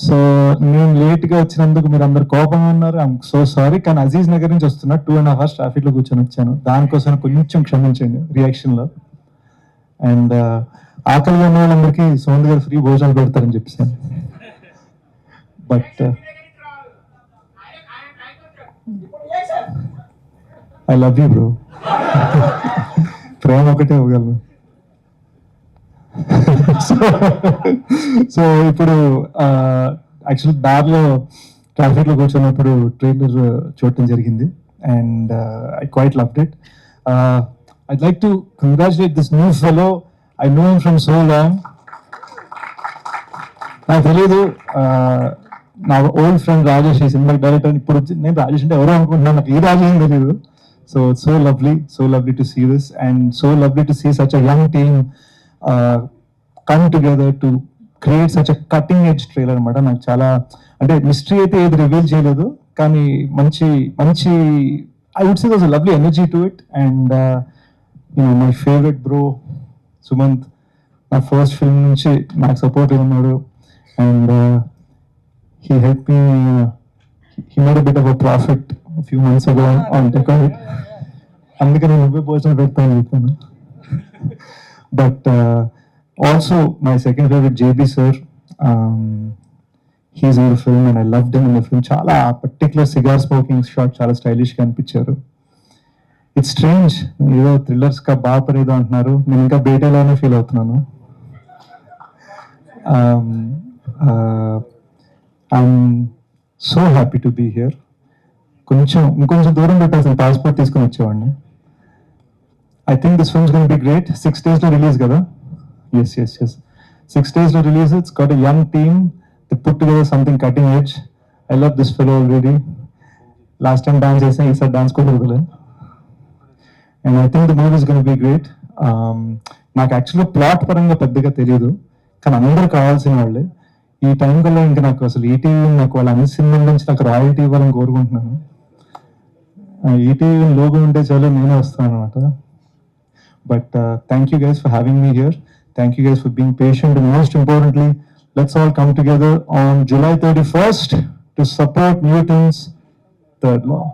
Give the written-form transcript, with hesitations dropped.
So నేను లేట్గా వచ్చినందుకు మీరు అందరు కోపంగా ఉన్నారు. I'm so sorry. కానీ అజీజ్ నగర్ నుంచి వస్తున్నా 2.5 hours ట్రాఫిక్ లో కూర్చొని వచ్చాను. దానికోసం కొంచెం క్షమించండి రియాక్షన్ లో. అండ్ ఆకలిగా ఉన్న వాళ్ళందరికీ సోంద్ గారు ఫ్రీ భోజనాలు పెడతారని చెప్పేసాను. But I love you bro. ప్రేమ ఒకటే ఇవ్వగలను. సో ఇప్పుడు యాక్చువల్ దారిలో ట్రాఫిక్ లో కూర్చున్నప్పుడు ట్రైలర్ చూడటం జరిగింది. And I quite loved it. I'd like to congratulate this new fellow. I know him from so long. నాకు తెలీదు, నా ఓల్డ్ ఫ్రెండ్ రాజేష్ ఈ సినిమాకి డైరెక్టర్. ఇప్పుడు నేను రాజేష్ అంటే ఎవరో అనుకుంటున్నాను, నాకు ఈ రాజేష్ తెలీదు. So it's so lovely to see this and so lovely to see such a young team come together to create such a cutting edge trailer అనమాట. నాకు చాలా అంటే మిస్టరీ అయితే ఏది రివీల్ చేయలేదు, కానీ మంచి I would say was a lovely energy to it. And my favourite bro Sumanth నా ఫస్ట్ ఫిల్మ్ నుంచి నాకు సపోర్ట్ ఉన్నాడు. And he helped me, he made a bit of a profit a few months ago on Decoit. అందుకని నువ్వే భోజనం పెడతాను చెప్పాను. But also my second favorite JB sir, he's in the film and I loved him in the film. Chala particular cigar smoking shot chala stylish ga anpicharu. It's strange, ఏదో thrillers కా బాపర్ ఏదో అంటున్నారు, నేను ఇంకా బేటేలానే ఫీల్ అవుతున్నాను. I'm so happy to be here. ఇంకొంచెం దూరం పెట్టాల్సిన పాస్పోర్ట్ తీసుకొని వచ్చేవాడిని. I think this film's gonna be great. 6 days లో రిలీజ్ కదా? Yes. 6 days to release it. It's got a young team. They put together something cutting edge. I love this fellow already. Last time dance I sang, he said dance ko bole. And I think the movie is going to be great. నాకు యాక్చువల్గా plot పరంగా పెద్దగా తెలియదు, కానీ అందరూ కావాల్సిన వాళ్ళే. ఈ టైం కల్లా ఇంకా నాకు అసలు ఈటీవీ నాకు వాళ్ళ అన్ని సినిమాల నుంచి నాకు రాయల్టీ ఇవ్వాలని కోరుకుంటున్నాను. ఈటీవీ లోగో ఉంటే చాలు నేనే వస్తాను అనమాట. But thank you guys for having me here. Thank you guys for being patient. And most importantly, let's all come together on July 31st to support Newton's Third Law.